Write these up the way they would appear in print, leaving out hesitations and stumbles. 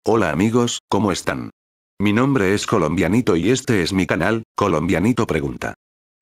Hola amigos, ¿cómo están? Mi nombre es Colombianito y este es mi canal, Colombianito Pregunta.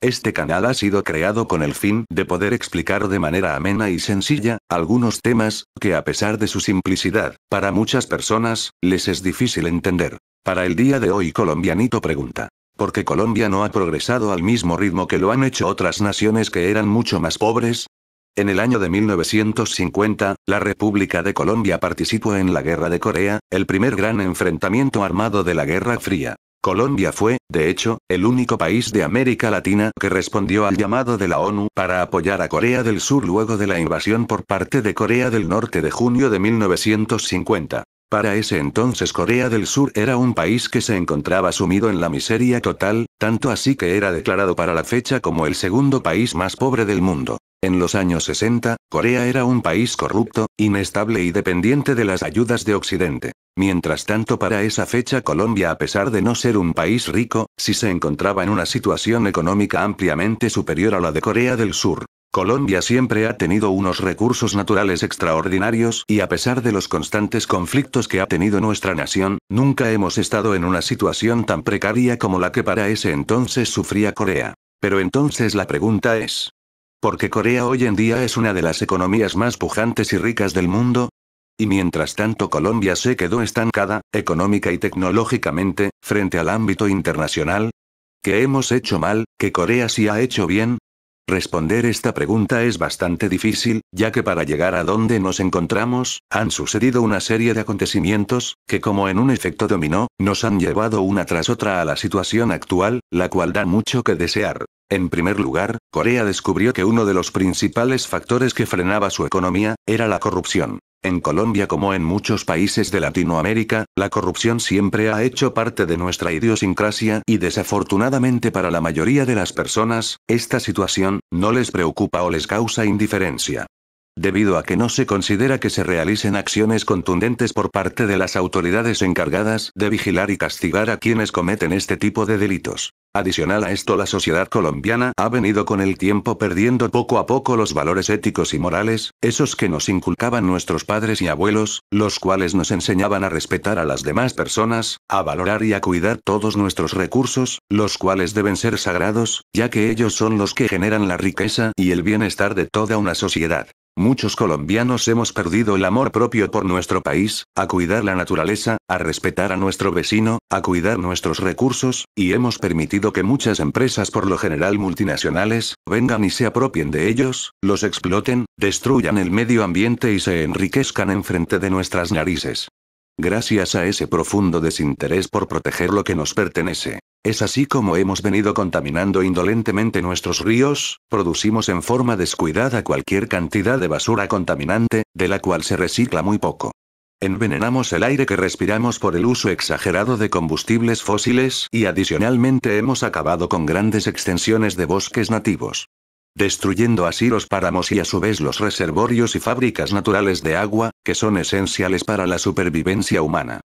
Este canal ha sido creado con el fin de poder explicar de manera amena y sencilla algunos temas que, a pesar de su simplicidad, para muchas personas les es difícil entender. Para el día de hoy Colombianito Pregunta: ¿por qué Colombia no ha progresado al mismo ritmo que lo han hecho otras naciones que eran mucho más pobres? En el año de 1950, la República de Colombia participó en la Guerra de Corea, el primer gran enfrentamiento armado de la Guerra Fría. Colombia fue, de hecho, el único país de América Latina que respondió al llamado de la ONU para apoyar a Corea del Sur luego de la invasión por parte de Corea del Norte de junio de 1950. Para ese entonces Corea del Sur era un país que se encontraba sumido en la miseria total, tanto así que era declarado para la fecha como el segundo país más pobre del mundo. En los años 60, Corea era un país corrupto, inestable y dependiente de las ayudas de Occidente. Mientras tanto, para esa fecha Colombia, a pesar de no ser un país rico, sí se encontraba en una situación económica ampliamente superior a la de Corea del Sur. Colombia siempre ha tenido unos recursos naturales extraordinarios y, a pesar de los constantes conflictos que ha tenido nuestra nación, nunca hemos estado en una situación tan precaria como la que para ese entonces sufría Corea. Pero entonces la pregunta es: ¿por qué Corea hoy en día es una de las economías más pujantes y ricas del mundo? Y mientras tanto Colombia se quedó estancada, económica y tecnológicamente, frente al ámbito internacional. ¿Qué hemos hecho mal, que Corea sí ha hecho bien? Responder esta pregunta es bastante difícil, ya que para llegar a donde nos encontramos, han sucedido una serie de acontecimientos, que como en un efecto dominó, nos han llevado una tras otra a la situación actual, la cual da mucho que desear. En primer lugar, Corea descubrió que uno de los principales factores que frenaba su economía, era la corrupción. En Colombia, como en muchos países de Latinoamérica, la corrupción siempre ha hecho parte de nuestra idiosincrasia y desafortunadamente para la mayoría de las personas, esta situación no les preocupa o les causa indiferencia. Debido a que no se considera que se realicen acciones contundentes por parte de las autoridades encargadas de vigilar y castigar a quienes cometen este tipo de delitos. Adicional a esto, la sociedad colombiana ha venido con el tiempo perdiendo poco a poco los valores éticos y morales, esos que nos inculcaban nuestros padres y abuelos, los cuales nos enseñaban a respetar a las demás personas, a valorar y a cuidar todos nuestros recursos, los cuales deben ser sagrados, ya que ellos son los que generan la riqueza y el bienestar de toda una sociedad. Muchos colombianos hemos perdido el amor propio por nuestro país, a cuidar la naturaleza, a respetar a nuestro vecino, a cuidar nuestros recursos, y hemos permitido que muchas empresas, por lo general multinacionales, vengan y se apropien de ellos, los exploten, destruyan el medio ambiente y se enriquezcan enfrente de nuestras narices. Gracias a ese profundo desinterés por proteger lo que nos pertenece. Es así como hemos venido contaminando indolentemente nuestros ríos, producimos en forma descuidada cualquier cantidad de basura contaminante, de la cual se recicla muy poco. Envenenamos el aire que respiramos por el uso exagerado de combustibles fósiles y adicionalmente hemos acabado con grandes extensiones de bosques nativos, destruyendo así los páramos y a su vez los reservorios y fábricas naturales de agua, que son esenciales para la supervivencia humana,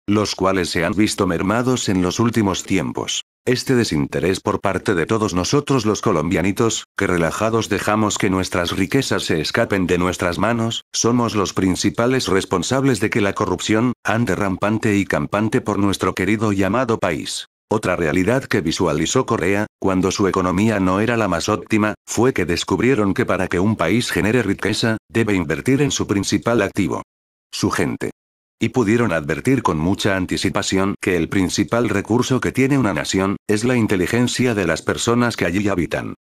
los cuales se han visto mermados en los últimos tiempos. Este desinterés por parte de todos nosotros los colombianitos, que relajados dejamos que nuestras riquezas se escapen de nuestras manos, somos los principales responsables de que la corrupción ande rampante y campante por nuestro querido y amado país. Otra realidad que visualizó Corea, cuando su economía no era la más óptima, fue que descubrieron que para que un país genere riqueza, debe invertir en su principal activo: su gente. Y pudieron advertir con mucha anticipación que el principal recurso que tiene una nación, es la inteligencia de las personas que allí habitan.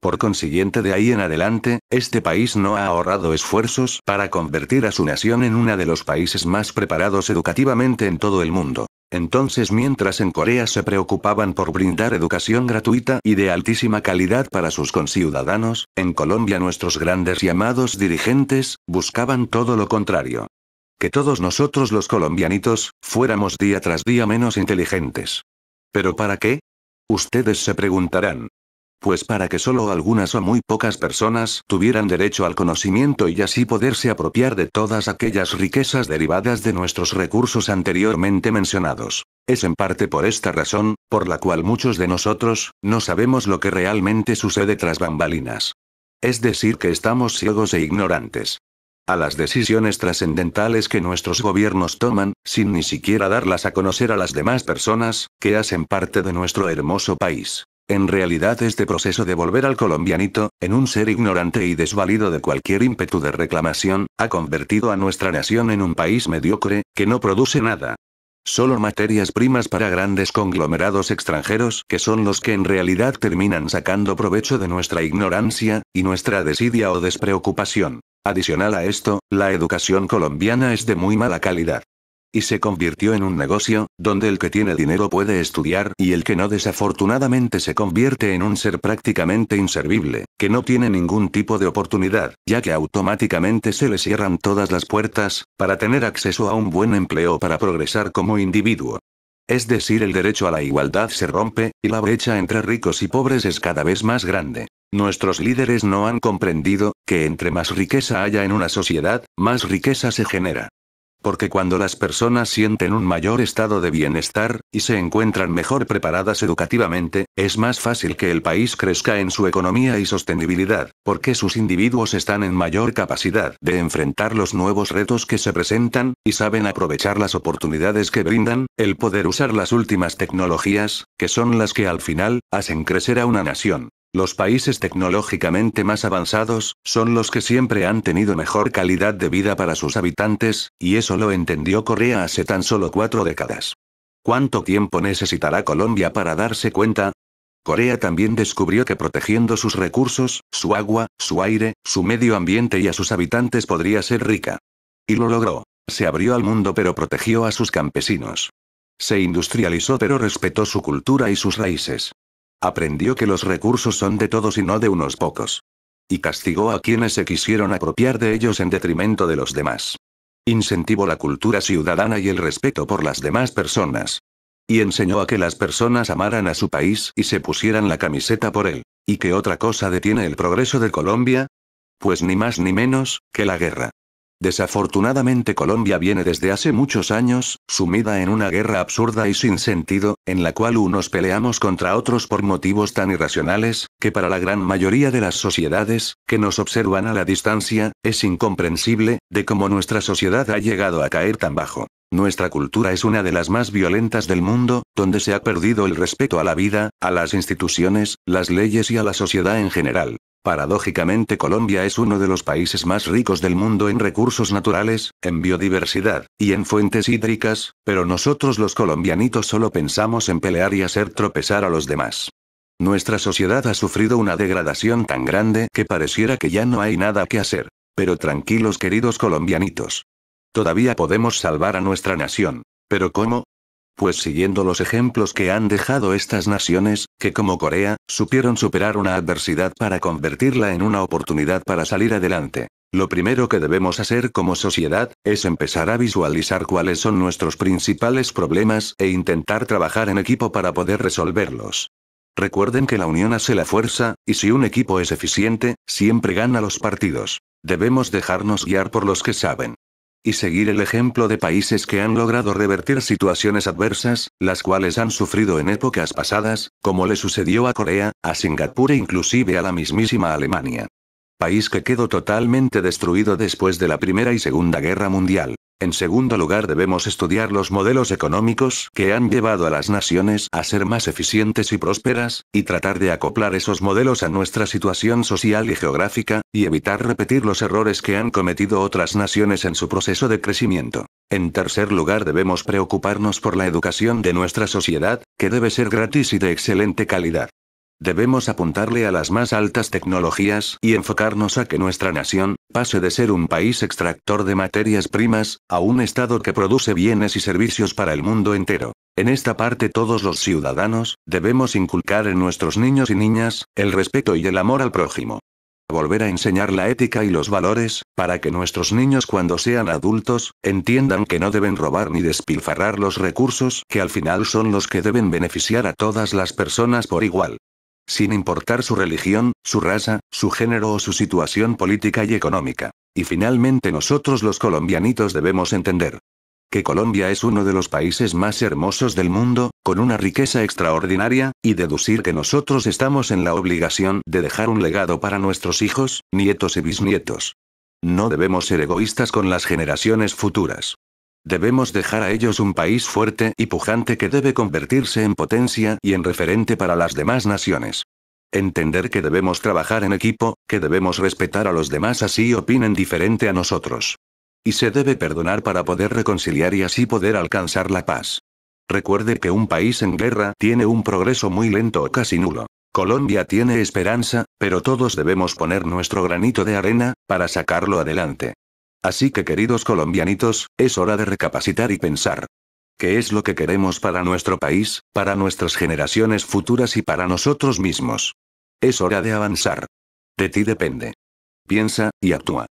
Por consiguiente, de ahí en adelante, este país no ha ahorrado esfuerzos para convertir a su nación en uno de los países más preparados educativamente en todo el mundo. Entonces, mientras en Corea se preocupaban por brindar educación gratuita y de altísima calidad para sus conciudadanos, en Colombia nuestros grandes y amados dirigentes buscaban todo lo contrario: que todos nosotros los colombianitos fuéramos día tras día menos inteligentes. ¿Pero para qué? Ustedes se preguntarán. Pues para que solo algunas o muy pocas personas tuvieran derecho al conocimiento y así poderse apropiar de todas aquellas riquezas derivadas de nuestros recursos anteriormente mencionados. Es en parte por esta razón, por la cual muchos de nosotros no sabemos lo que realmente sucede tras bambalinas. Es decir, que estamos ciegos e ignorantes. a las decisiones trascendentales que nuestros gobiernos toman, sin ni siquiera darlas a conocer a las demás personas, que hacen parte de nuestro hermoso país. En realidad este proceso de volver al colombianito, en un ser ignorante y desvalido de cualquier ímpetu de reclamación, ha convertido a nuestra nación en un país mediocre, que no produce nada. Solo materias primas para grandes conglomerados extranjeros que son los que en realidad terminan sacando provecho de nuestra ignorancia, y nuestra desidia o despreocupación. Adicional a esto, la educación colombiana es de muy mala calidad. Y se convirtió en un negocio, donde el que tiene dinero puede estudiar y el que no desafortunadamente se convierte en un ser prácticamente inservible, que no tiene ningún tipo de oportunidad, ya que automáticamente se le cierran todas las puertas, para tener acceso a un buen empleo para progresar como individuo. Es decir, el derecho a la igualdad se rompe, y la brecha entre ricos y pobres es cada vez más grande. Nuestros líderes no han comprendido, que entre más riqueza haya en una sociedad, más riqueza se genera. Porque cuando las personas sienten un mayor estado de bienestar, y se encuentran mejor preparadas educativamente, es más fácil que el país crezca en su economía y sostenibilidad, porque sus individuos están en mayor capacidad de enfrentar los nuevos retos que se presentan, y saben aprovechar las oportunidades que brindan, el poder usar las últimas tecnologías, que son las que al final, hacen crecer a una nación. Los países tecnológicamente más avanzados, son los que siempre han tenido mejor calidad de vida para sus habitantes, y eso lo entendió Corea hace tan solo 4 décadas. ¿Cuánto tiempo necesitará Colombia para darse cuenta? Corea también descubrió que protegiendo sus recursos, su agua, su aire, su medio ambiente y a sus habitantes podría ser rica. Y lo logró. Se abrió al mundo pero protegió a sus campesinos. Se industrializó pero respetó su cultura y sus raíces. Aprendió que los recursos son de todos y no de unos pocos. Y castigó a quienes se quisieron apropiar de ellos en detrimento de los demás. Incentivó la cultura ciudadana y el respeto por las demás personas. Y enseñó a que las personas amaran a su país y se pusieran la camiseta por él. ¿Y qué otra cosa detiene el progreso de Colombia? Pues ni más ni menos, que la guerra. Desafortunadamente Colombia viene desde hace muchos años, sumida en una guerra absurda y sin sentido, en la cual unos peleamos contra otros por motivos tan irracionales, que para la gran mayoría de las sociedades, que nos observan a la distancia, es incomprensible, de cómo nuestra sociedad ha llegado a caer tan bajo. Nuestra cultura es una de las más violentas del mundo, donde se ha perdido el respeto a la vida, a las instituciones, las leyes y a la sociedad en general. Paradójicamente Colombia es uno de los países más ricos del mundo en recursos naturales, en biodiversidad, y en fuentes hídricas, pero nosotros los colombianitos solo pensamos en pelear y hacer tropezar a los demás. Nuestra sociedad ha sufrido una degradación tan grande que pareciera que ya no hay nada que hacer. Pero tranquilos queridos colombianitos. Todavía podemos salvar a nuestra nación. ¿Pero cómo? Pues siguiendo los ejemplos que han dejado estas naciones, que como Corea, supieron superar una adversidad para convertirla en una oportunidad para salir adelante. Lo primero que debemos hacer como sociedad, es empezar a visualizar cuáles son nuestros principales problemas e intentar trabajar en equipo para poder resolverlos. Recuerden que la unión hace la fuerza, y si un equipo es eficiente, siempre gana los partidos. Debemos dejarnos guiar por los que saben. Y seguir el ejemplo de países que han logrado revertir situaciones adversas, las cuales han sufrido en épocas pasadas, como le sucedió a Corea, a Singapur e inclusive a la mismísima Alemania. País que quedó totalmente destruido después de la Primera y Segunda Guerra Mundial. En segundo lugar debemos estudiar los modelos económicos que han llevado a las naciones a ser más eficientes y prósperas, y tratar de acoplar esos modelos a nuestra situación social y geográfica, y evitar repetir los errores que han cometido otras naciones en su proceso de crecimiento. En tercer lugar debemos preocuparnos por la educación de nuestra sociedad, que debe ser gratis y de excelente calidad. Debemos apuntarle a las más altas tecnologías y enfocarnos a que nuestra nación pase de ser un país extractor de materias primas, a un estado que produce bienes y servicios para el mundo entero. En esta parte todos los ciudadanos, debemos inculcar en nuestros niños y niñas, el respeto y el amor al prójimo. Volver a enseñar la ética y los valores, para que nuestros niños cuando sean adultos, entiendan que no deben robar ni despilfarrar los recursos que al final son los que deben beneficiar a todas las personas por igual. Sin importar su religión, su raza, su género o su situación política y económica. Y finalmente nosotros los colombianitos debemos entender que Colombia es uno de los países más hermosos del mundo, con una riqueza extraordinaria, y deducir que nosotros estamos en la obligación de dejar un legado para nuestros hijos, nietos y bisnietos. No debemos ser egoístas con las generaciones futuras. Debemos dejar a ellos un país fuerte y pujante que debe convertirse en potencia y en referente para las demás naciones. Entender que debemos trabajar en equipo, que debemos respetar a los demás así opinen diferente a nosotros. Y se debe perdonar para poder reconciliar y así poder alcanzar la paz. Recuerde que un país en guerra tiene un progreso muy lento o casi nulo. Colombia tiene esperanza, pero todos debemos poner nuestro granito de arena, para sacarlo adelante. Así que queridos colombianitos, es hora de recapacitar y pensar. ¿Qué es lo que queremos para nuestro país, para nuestras generaciones futuras y para nosotros mismos? Es hora de avanzar. De ti depende. Piensa, y actúa.